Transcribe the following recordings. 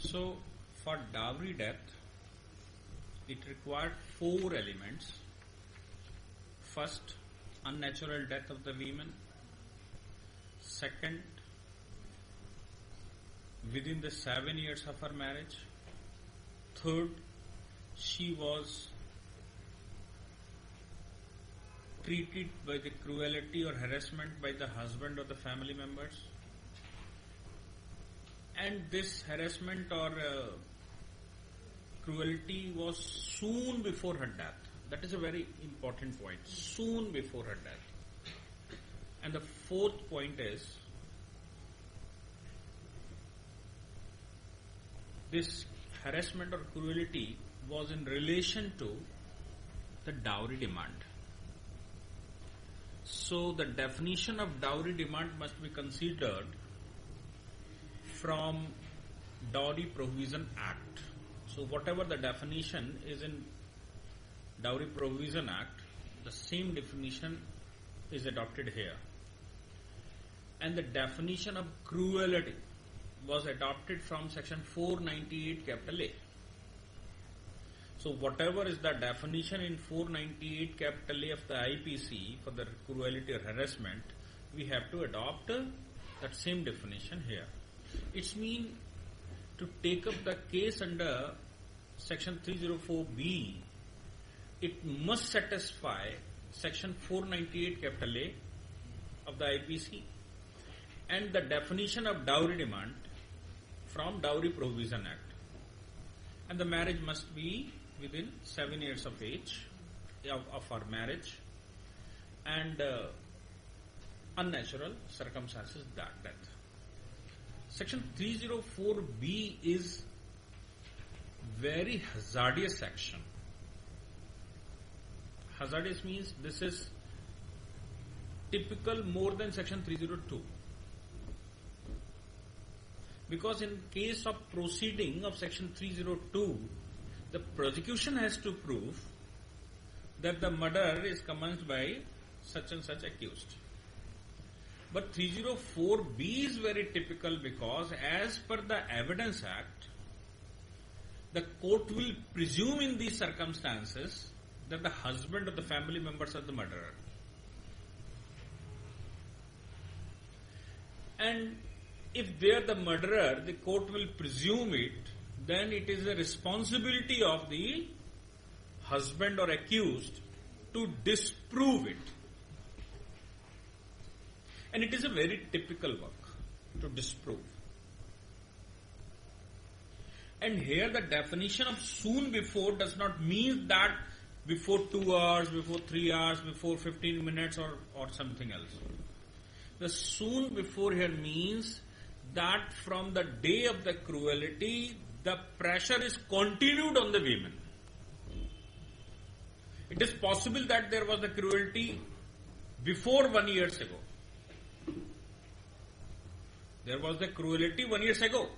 So, for dowry death, it required 4 elements. First, unnatural death of the woman. Second, within the 7 years of her marriage. Third, she was treated by the cruelty or harassment by the husband or the family members. And this harassment or cruelty was soon before her death. That is a very important point. Soon before her death. And the fourth point is, this harassment or cruelty was in relation to the dowry demand. So the definition of dowry demand must be considered from Dowry Provision Act. So whatever the definition is in Dowry Provision Act, the same definition is adopted here. And the definition of cruelty was adopted from section 498 capital A. So whatever is the definition in 498 capital A of the IPC for the cruelty or harassment, we have to adopt that same definition here. It means to take up the case under section 304B, it must satisfy section 498 capital A of the IPC and the definition of dowry demand from Dowry Provision Act. And the marriage must be within 7 years of age of our marriage, and unnatural circumstances that death. Section 304B is very hazardous section. Hazardous means this is typical more than section 302. Because in case of proceeding of section 302, the prosecution has to prove that the murder is commenced by such and such accused. But 304B is very typical because as per the Evidence Act, the court will presume in these circumstances that the husband or the family members are the murderer. And if they are the murderer, the court will presume it, then it is the responsibility of the husband or accused to disprove it. And it is a very typical work to disprove. And here the definition of soon before does not mean that before 2 hours, before 3 hours, before 15 minutes or something else. The soon before here means that from the day of the cruelty, the pressure is continued on the women. It is possible that there was a cruelty before 1 year ago. There was the cruelty 1 year ago.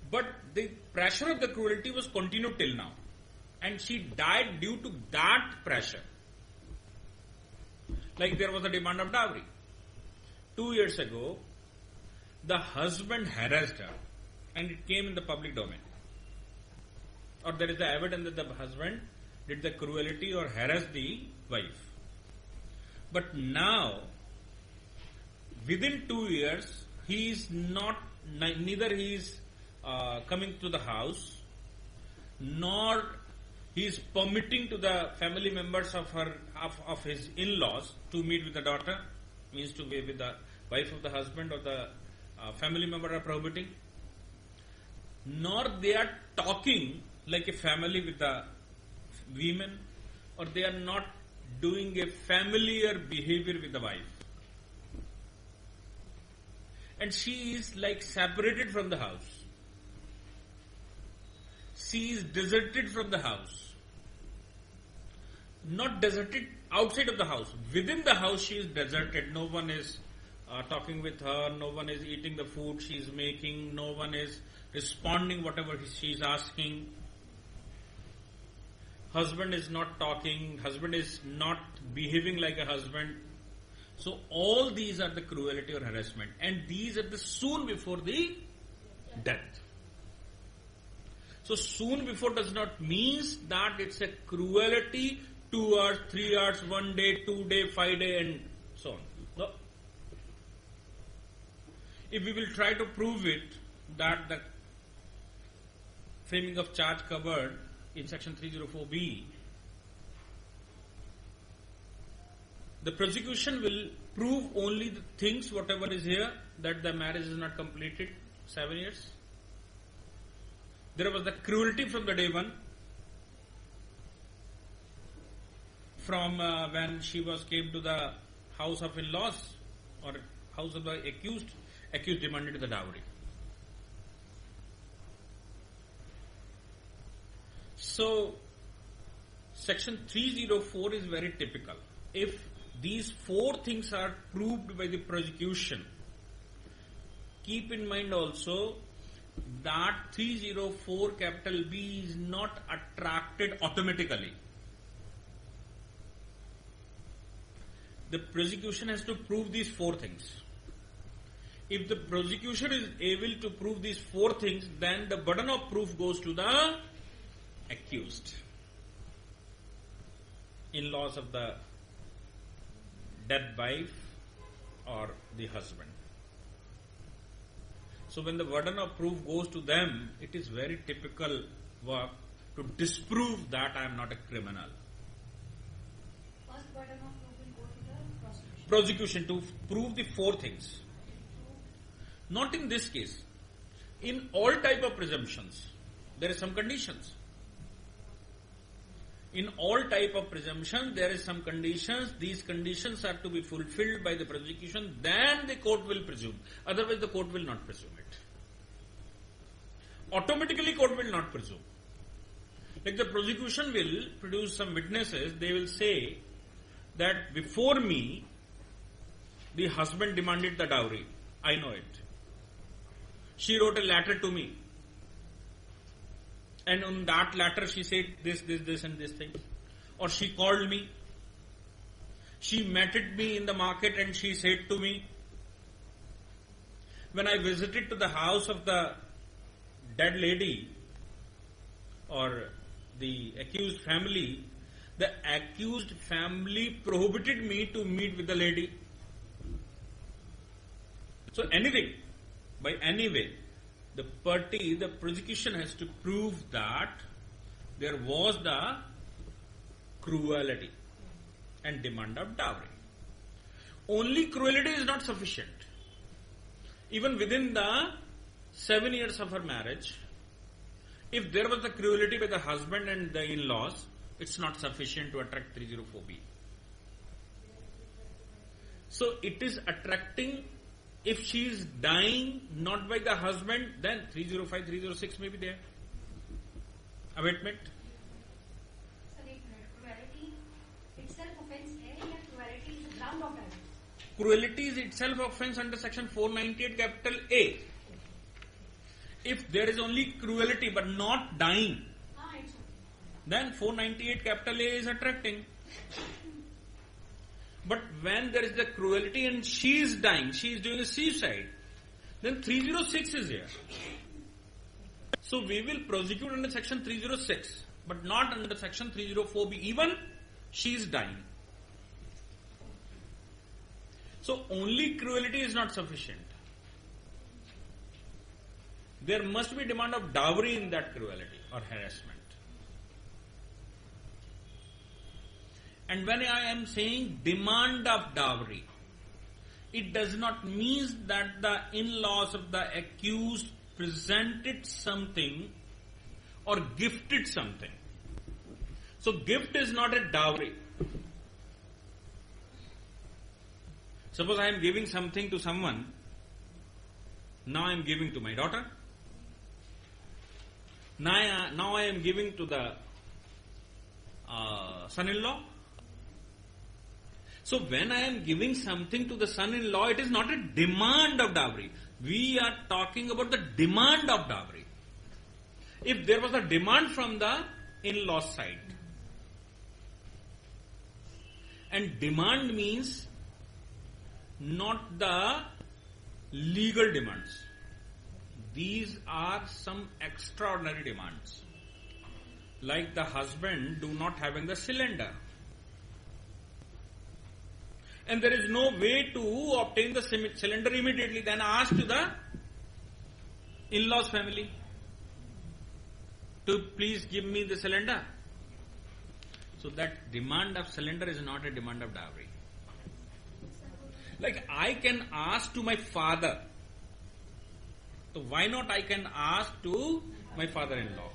But the pressure of the cruelty was continued till now. And she died due to that pressure. Like there was a demand of dowry. 2 years ago, the husband harassed her and it came in the public domain. Or there is the evidence that the husband did the cruelty or harassed the wife. But now, within 2 years, he is not, neither he is coming to the house, nor he is permitting to the family members of his in-laws to meet with the daughter, means to be with the wife of the husband or the family member are prohibiting, nor they are talking like a family with the women, or they are not doing a familiar behavior with the wife. And she is like separated from the house. She is deserted from the house. Not deserted outside of the house. Within the house she is deserted. No one is talking with her. No one is eating the food she is making. No one is responding whatever she is asking. Husband is not talking. Husband is not behaving like a husband. So all these are the cruelty or harassment. And these are the soon before the death. So soon before does not means that it's a cruelty 2 hours, 3 hours, 1 day, 2 day, 5 day and so on. No. If we will try to prove it that the framing of charge covered in section 304B, the prosecution will prove only the things whatever is here, that the marriage is not completed 7 years. There was the cruelty from the day one, from when she came to the house of in-laws or house of the accused demanded the dowry. So, section 304 is very typical. If these 4 things are proved by the prosecution, keep in mind also that 304 capital B is not attracted automatically. The prosecution has to prove these 4 things. If the prosecution is able to prove these 4 things, then the burden of proof goes to the accused, in-laws of the dead wife or the husband. So when the burden of proof goes to them, it is very typical work to disprove that I am not a criminal. First burden of proof will go to the prosecution to prove the 4 things. Not in this case. In all type of presumptions, there is some conditions. In all type of presumptions, there is some conditions. These conditions are to be fulfilled by the prosecution. Then the court will presume. Otherwise, the court will not presume it. Automatically, court will not presume. Like the prosecution will produce some witnesses. They will say that before me, the husband demanded the dowry. I know it. She wrote a letter to me. And on that letter she said this and this thing. Or she called me. She met me in the market and she said to me, when I visited to the house of the dead lady or the accused family, the accused family prohibited me to meet with the lady. So anything, by any way, the prosecution has to prove that there was the cruelty and demand of dowry. Only cruelty is not sufficient. Even within the 7 years of her marriage, if there was the cruelty by the husband and the in-laws, it's not sufficient to attract 304B. So it is attracting. If she is dying not by the husband, then 305, 306 may be there. Abatement. Cruelty itself offense है या cruelty is a ground of divorce? Cruelty is itself offense under section 498 capital A. If there is only cruelty but not dying, then 498 capital A is attracting. But when there is the cruelty and she is dying, she is doing a suicide, then 306 is here. So we will prosecute under section 306, but not under section 304B, even she is dying. So only cruelty is not sufficient. There must be demand of dowry in that cruelty or harassment. And when I am saying demand of dowry, it does not mean that the in-laws of the accused presented something or gifted something. So gift is not a dowry. Suppose I am giving something to someone, now I am giving to my daughter. Now I am giving to the son-in-law. So when I am giving something to the son-in-law, it is not a demand of dowry. We are talking about the demand of dowry. If there was a demand from the in-law side, and demand means not the legal demands. these are some extraordinary demands. Like the husband do not having the cylinder. And there is no way to obtain the cylinder immediately. Then ask to the in-laws family to please give me the cylinder. So that demand of cylinder is not a demand of dowry. Like I can ask to my father. So why not I can ask to my father-in-law?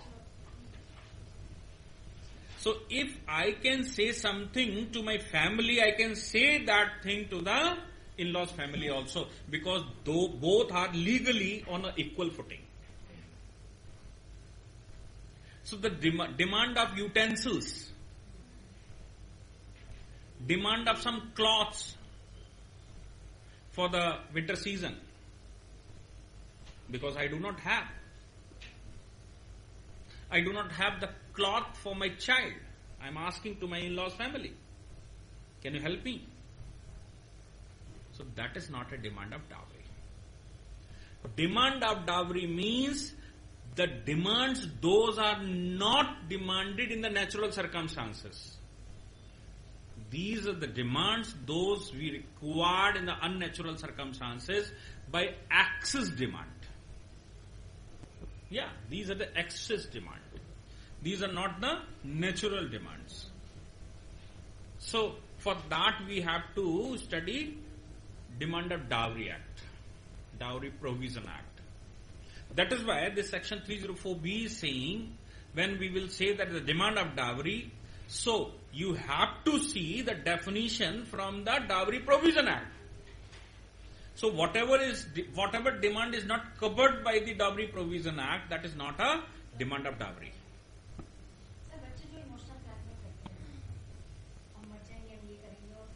So if I can say something to my family, I can say that thing to the in-laws family also, because both are legally on an equal footing. So the demand of utensils, demand of some cloths for the winter season, because I do not have the cloth for my child. I am asking to my in-laws family, can you help me? So that is not a demand of dowry. Demand of dowry means the demands, those are not demanded in the natural circumstances. These are the demands, those we required in the unnatural circumstances by excess demand. Yeah, these are the excess demand. These are not the natural demands. So, for that we have to study Demand of Dowry Act, Dowry Provision Act. That is why this section 304B is saying, when we will say that the demand of dowry, so you have to see the definition from the Dowry Provision Act. So whatever demand is not covered by the Dowry Provision Act, that is not a demand of dowry. Sir बच्चे जो emotional blackmail करते हैं, हम मर जाएंगे, हम ये करेंगे, और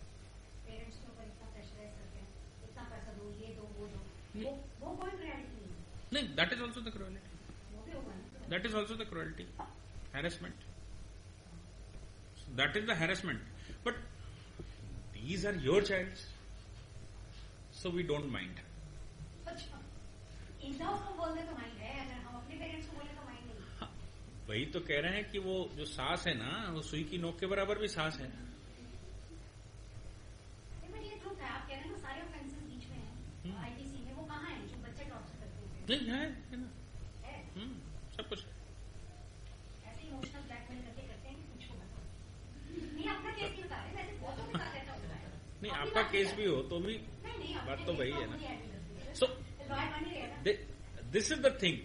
पेरेंट्स के ऊपर इतना प्रेशराइज करते हैं, इतना पैसा दो, ये दो, वो दो, वो कोई रियलिटी नहीं है. No, that is also the cruelty. वो भी होगा ना. That is also the cruelty, harassment. So that is the harassment. But these are your childs, so we don't mind. अच्छा, इन-लॉज को बोल दे तो माइंड है, अगर हम अपने पेरेंट्स को बोले तो माइंड नहीं. हाँ, वही तो कह रहे हैं कि वो जो सास है ना, वो सुई की नोक के बराबर भी सास है. बट ये ट्रूथ है, आप कह रहे हैं ना सारे ऑफेंसेस बीच में हैं, आईपीसी में वो कहाँ है जो बच्चे टॉर्चर करते हैं? नहीं है ना, है सब कुछ है. ऐसे इमोशनल ब्लैकमेल करते हैं कि कुछ होगा. नहीं, अपना केस नहीं बता रहे, वैसे बहुतों के साथ ऐसा होता है. नहीं, आपका केस भी हो तो भी बात तो वही है ना. So this is the thing,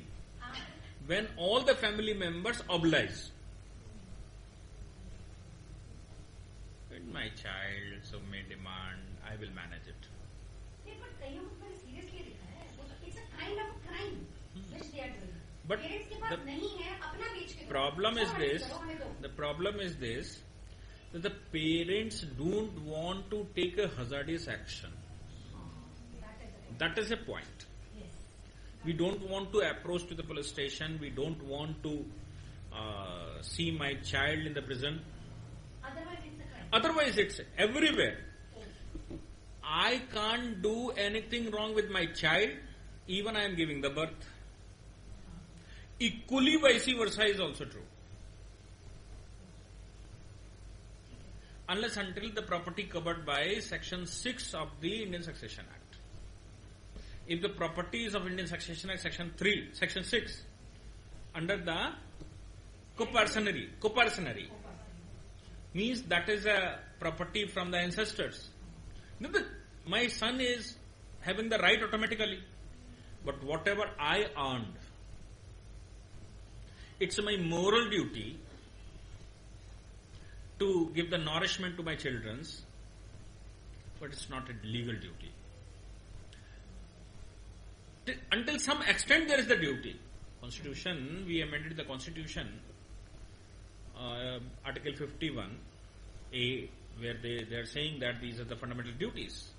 when all the family members oblige, when my child so may demand, I will manage it. But the problem is this, that the parents don't want to take a hazardous action. That is a point. We don't want to approach to the police station. We don't want to see my child in the prison. Otherwise it's everywhere. I can't do anything wrong with my child, even I am giving the birth. Equally vice versa is also true. Unless until the property covered by Section 6 of the Indian Succession Act. If the property is of Indian Succession Act, Section 6, under the coparcenary, means that is a property from the ancestors. My son is having the right automatically, but whatever I earned, it's my moral duty to give the nourishment to my children, but it's not a legal duty. Until some extent there is the duty. Constitution, we amended the Constitution, Article 51A, where they are saying that these are the fundamental duties.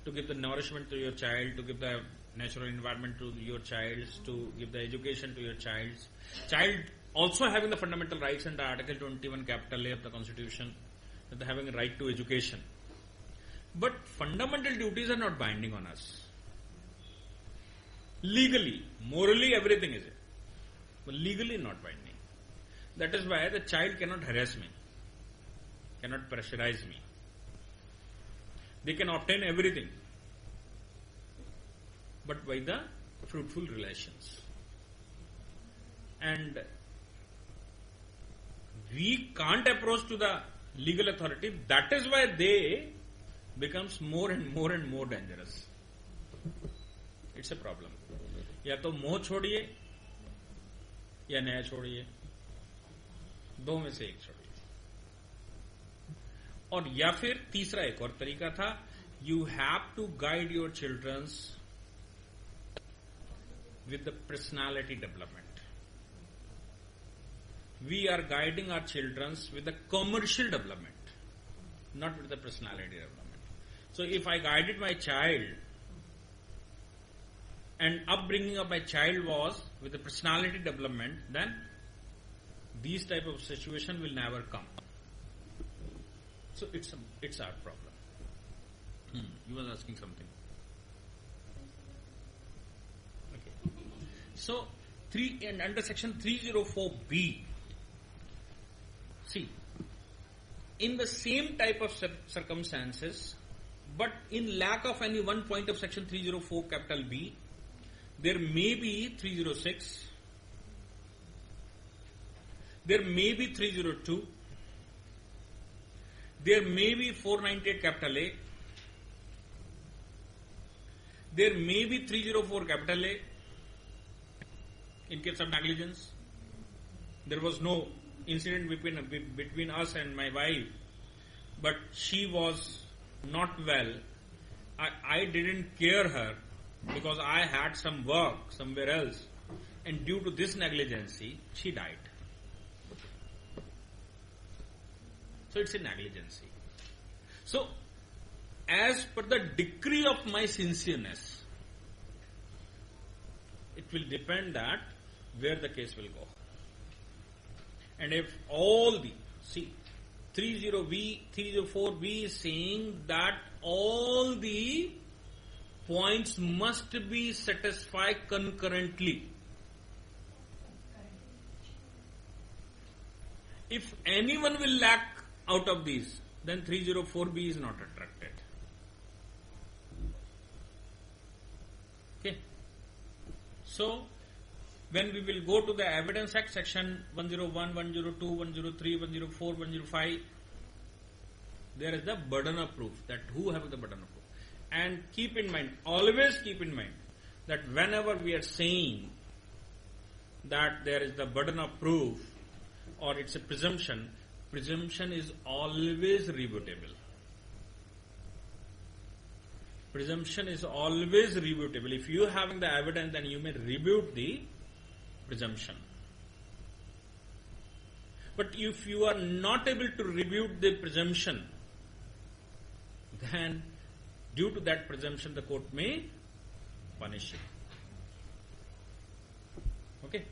To give the nourishment to your child, to give the natural environment to your child, to give the education to your child. Child also having the fundamental rights under Article 21 capital A of the Constitution, that they having a right to education. But fundamental duties are not binding on us. Legally, morally, everything is it. But legally not binding. That is why the child cannot harass me, cannot pressurize me. They can obtain everything, but by the fruitful relations. And we can't approach to the legal authority. That is why they becomes more and more and more dangerous. It's a problem. या तो मोह छोड़िए या न्याय छोड़िए, दो में से एक छोड़िए. और या फिर तीसरा एक और तरीका था, you have to guide your childrens with the personality development. We are guiding our children with the commercial development, not with the personality development. So if I guided my child and upbringing of my child was with the personality development, then these type of situation will never come. So it's our problem. You were asking something. Okay. So and under section 304B, see, in the same type of circumstances, but in lack of any one point of section 304 capital B, there may be 306, there may be 302, there may be 498 capital A, there may be 304 capital A. In case of negligence, there was no incident between us and my wife, but she was not well. I didn't care her because I had some work somewhere else, and due to this negligence, she died. So it's a negligence. So, as per the degree of my sincereness, it will depend that where the case will go. And if all the, 304B is saying that all the points must be satisfied concurrently. If anyone will lack out of these, then 304B is not attracted. Okay. So, when we will go to the Evidence Act, section 101, 102, 103, 104, 105, there is the burden of proof, that who have the burden of proof. And keep in mind, always keep in mind, that whenever we are saying that there is the burden of proof, or it's a presumption is always rebutable. Presumption is always rebutable. If you are having the evidence, then you may rebut the presumption. But if you are not able to rebut the presumption, then due to that presumption, the court may punish you. Okay?